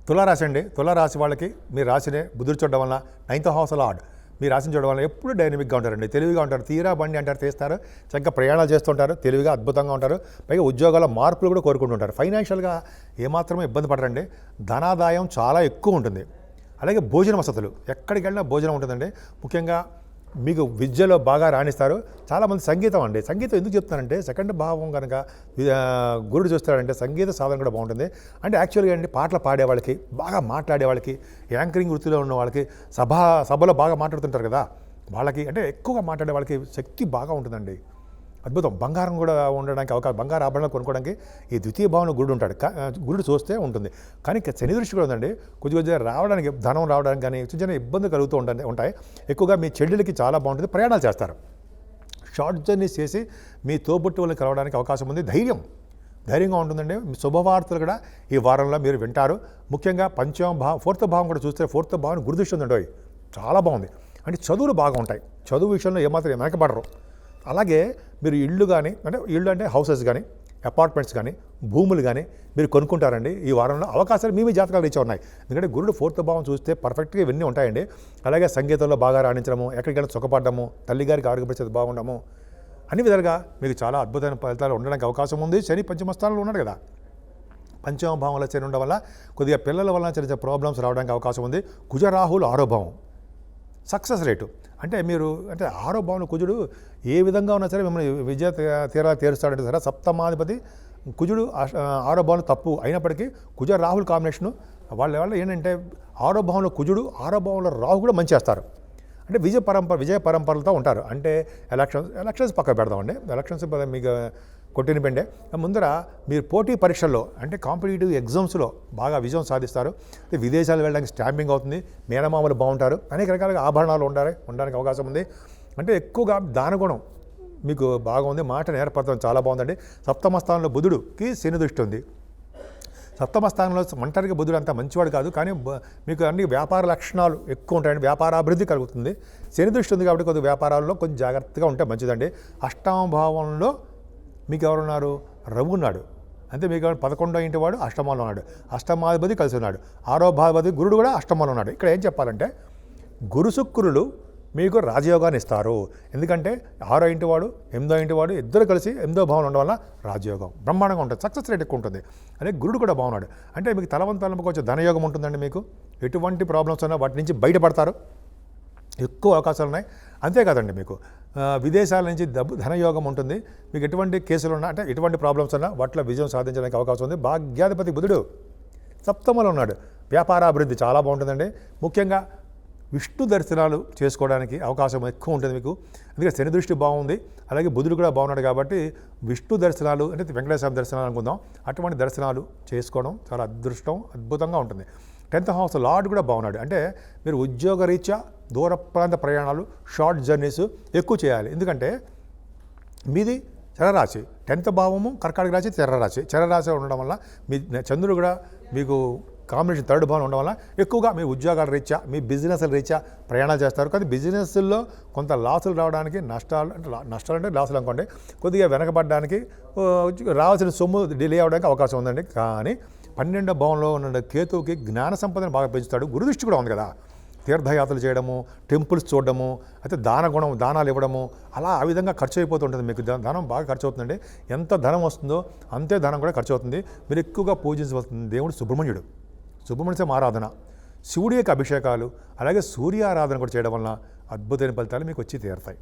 తులారాశి అండి. తులారాశి వాళ్ళకి మీ రాశినే బుధుడు చూడడం వల్ల 9th హౌస్ లార్డ్ మీ రాశిని చూడడం వల్ల ఎప్పుడు డైనమిక్గా ఉంటారండి, తెలివిగా ఉంటారు. తీరా బండి అంటారు తీస్తారు, చక్కగా ప్రయాణాలు చేస్తుంటారు, తెలివిగా అద్భుతంగా ఉంటారు. పైగా ఉద్యోగాల మార్పులు కూడా కోరుకుంటుంటారు. ఫైనాన్షియల్గా ఏమాత్రమే ఇబ్బంది పడరండి. ధనాదాయం చాలా ఎక్కువ ఉంటుంది. అలాగే భోజన వసతులు, ఎక్కడికి వెళ్ళినా భోజనం ఉంటుందండి. ముఖ్యంగా మీకు విద్యలో బాగా రాణిస్తారు. చాలామంది సంగీతం అండి, సంగీతం ఎందుకు చెప్తానంటే సెకండ్ భావం కనుక గురుడు చూస్తాడంటే సంగీత సాధన కూడా బాగుంటుంది. అంటే యాక్చువల్గా అండి పాటలు పాడే వాళ్ళకి, బాగా మాట్లాడే వాళ్ళకి, యాంకరింగ్ వృత్తిలో ఉన్న వాళ్ళకి, సభలో బాగా మాట్లాడుతుంటారు కదా వాళ్ళకి, అంటే ఎక్కువగా మాట్లాడే వాళ్ళకి శక్తి బాగా ఉంటుందండి. అద్భుతం. బంగారం కూడా ఉండడానికి అవకాశం, బంగారు ఆభరణాలు కొనుక్కోవడానికి ఈ ద్వితీయ భావంలో గురుడు ఉంటాడు. గురుడు చూస్తే ఉంటుంది. కానీ శని దృష్టి కూడా ఉందండి. కొద్దిగా రావడానికి, ధనం రావడానికి కానీ చిన్న చిన్న ఇబ్బందులు కలుగుతూ ఉంటాయి. ఎక్కువగా మీ చెల్లెలకి చాలా బాగుంటుంది. ప్రయాణాలు చేస్తారు, షార్ట్ జర్నీస్ చేసి మీ తోబుట్టువులను కలవడానికి అవకాశం ఉంది. ధైర్యంగా ఉంటుందండి. శుభవార్తలు కూడా ఈ వారంలో మీరు వింటారు. ముఖ్యంగా ఫోర్త్ భావం కూడా చూస్తే ఫోర్త్ భావం గురుదృష్టి ఉందండి, చాలా బాగుంది. అంటే చదువులు బాగా ఉంటాయి. చదువు విషయంలో ఏమాత్రం వెనకబడరు. అలాగే మీరు ఇళ్ళు కానీ, అంటే ఇళ్ళు అంటే హౌసెస్ కానీ, అపార్ట్మెంట్స్ కానీ, భూములు కానీ మీరు కొనుక్కుంటారండి. ఈ వారంలో అవకాశాలు మీ జాతకాలు రీచ్ ఉన్నాయి. ఎందుకంటే గురుడు ఫోర్త్ భావం చూస్తే పర్ఫెక్ట్గా ఇవన్నీ ఉంటాయండి. అలాగే సంగీతంలో బాగా రాణించడము, ఎక్కడికైనా సుఖపడము, తల్లిగారికి ఆరోగ్య పరిస్థితి బాగుండము, అన్ని విధాలుగా మీకు చాలా అద్భుతమైన ఫలితాలు ఉండడానికి అవకాశం ఉంది. శని పంచమ స్థానంలో ఉన్నాడు కదా, పంచమ భావంలో శని ఉండడం వల్ల కొద్దిగా పిల్లల వల్ల చిన్న చిన్న ప్రాబ్లమ్స్ రావడానికి అవకాశం ఉంది. కుజరాహులు ఆరో భావం, సక్సెస్ రేటు అంటే మీరు అంటే ఆరో భావంలో కుజుడు ఏ విధంగా ఉన్నా సరే మిమ్మల్ని విజయ తీరుస్తాడంటే సరే, సప్తమాధిపతి కుజుడు ఆరో భావంలో తప్పు అయినప్పటికీ కుజ రాహుల్ కాంబినేషను వాళ్ళ ఏంటంటే ఆరో భావంలో కుజుడు, ఆరో భావంలో రాహు కూడా మంచి చేస్తారు. అంటే విజయ పరంపరలతో ఉంటారు. అంటే ఎలక్షన్స్ పక్క పెడదామండి. ఎలక్షన్స్ మీకు కొట్టిన పెండే ముందర మీరు పోటీ పరీక్షల్లో అంటే కాంపిటేటివ్ ఎగ్జామ్స్లో బాగా విజయం సాధిస్తారు. విదేశాలు వెళ్ళడానికి స్టాంపింగ్ అవుతుంది. మేనమామలు బాగుంటారు. అనేక రకాలుగా ఆభరణాలు ఉండడానికి అవకాశం ఉంది. అంటే ఎక్కువగా దానగుణం మీకు బాగా ఉంది. మాట నేర్పడతాం చాలా బాగుందండి. సప్తమ స్థానంలో బుధుడుకి శని దృష్టి ఉంది. సప్తమ స్థానంలో ఒంటరిగా బుధుడు అంత మంచివాడు కాదు, కానీ మీకు అన్ని వ్యాపార లక్షణాలు ఎక్కువ ఉంటాయండి. వ్యాపారాభివృద్ధి కలుగుతుంది. శని దృష్టి ఉంది కాబట్టి కొద్దిగా వ్యాపారాల్లో కొంచెం జాగ్రత్తగా ఉంటే మంచిదండి. అష్టమ భావంలో మీకు ఎవరున్నారు? రవి ఉన్నాడు. అంతే. మీకు 11వ ఇంటి వాడు అష్టమంలో ఉన్నాడు. అష్టమాధిపతి కలిసి ఉన్నాడు. ఆరో భావపతి గురుడు కూడా అష్టమంలో ఉన్నాడు. ఇక్కడ ఏం చెప్పాలంటే గురు శుక్రులు మీకు రాజయోగాన్ని ఇస్తారు. ఎందుకంటే 6వ ఇంటి వాడు 8వ ఇంటి వాడు ఇద్దరు కలిసి 8వ భావన ఉండడం వల్ల రాజయోగం బ్రహ్మాండంగా ఉంటుంది. సక్సెస్ రేట్ ఎక్కువ ఉంటుంది. అదే గురుడు కూడా బాగున్నాడు అంటే మీకు తలవంతలకు వచ్చే ధనయోగం ఉంటుందండి. మీకు ఎటువంటి ప్రాబ్లమ్స్ ఉన్నా వాటి నుంచి బయటపడతారు. ఎక్కువ అవకాశాలు ఉన్నాయి. అంతేకాదండి మీకు విదేశాల నుంచి ధనయోగం ఉంటుంది. మీకు ఎటువంటి కేసులు ఉన్నా, అంటే ఎటువంటి ప్రాబ్లమ్స్ ఉన్నా వాటిలో విజయం సాధించడానికి అవకాశం ఉంది. భాగ్యాధిపతి బుధుడు సప్తమంలో ఉన్నాడు. వ్యాపారాభివృద్ధి చాలా బాగుంటుందండి. ముఖ్యంగా విష్ణు దర్శనాలు చేసుకోవడానికి అవకాశం ఎక్కువ ఉంటుంది మీకు. అందుకే శని దృష్టి బాగుంది. అలాగే బుధుడు కూడా బాగున్నాడు కాబట్టి విష్ణు దర్శనాలు అంటే వెంకటేశ్వర దర్శనాలు అనుకుందాం, అటువంటి దర్శనాలు చేసుకోవడం చాలా అద్భుతంగా ఉంటుంది. 10th హౌస్ లార్డ్ కూడా బాగున్నాడు. అంటే మీరు ఉద్యోగరీత్యా దూర ప్రాంత ప్రయాణాలు, షార్ట్ జర్నీస్ ఎక్కువ చేయాలి. ఎందుకంటే మీది చరరాశి, 10th భావము కర్కాటక రాశి, చరరాశి ఉండడం వల్ల మీ చంద్రుడు కూడా మీకు కాంబినేషన్ 3rd భావం ఉండడం వల్ల ఎక్కువగా మీ ఉద్యోగాల రీత్యా, మీ బిజినెస్ల రీత్యా ప్రయాణాలు చేస్తారు. కానీ బిజినెస్లో కొంత లాసులు రావడానికి, నష్టాలు అంటే లాసులు అనుకోండి, కొద్దిగా వెనకబడడానికి, రావాల్సిన సొమ్ము డిలే అవ్వడానికి అవకాశం ఉందండి. కానీ 12వ భావంలో ఉన్న కేతువుకి జ్ఞాన సంపదను బాగా పెంచుతాడు. గురుదృష్టి కూడా ఉంది కదా, తీర్థయాత్రలు చేయడము, టెంపుల్స్ చూడడము, అయితే దానాలు ఇవ్వడము, అలా ఆ విధంగా ఖర్చు అయిపోతుంటుంది. మీకు ధనం బాగా ఖర్చు అవుతుందండి. ఎంత ధనం వస్తుందో అంతే ధనం కూడా ఖర్చు అవుతుంది. మీరు ఎక్కువగా పూజించవలసింది దేవుడు సుబ్రహ్మణ్య ఆరాధన, శివుడి యొక్క అభిషేకాలు, అలాగే సూర్య ఆరాధన కూడా చేయడం వలన అద్భుతమైన ఫలితాలు మీకు వచ్చి తీరుతాయి.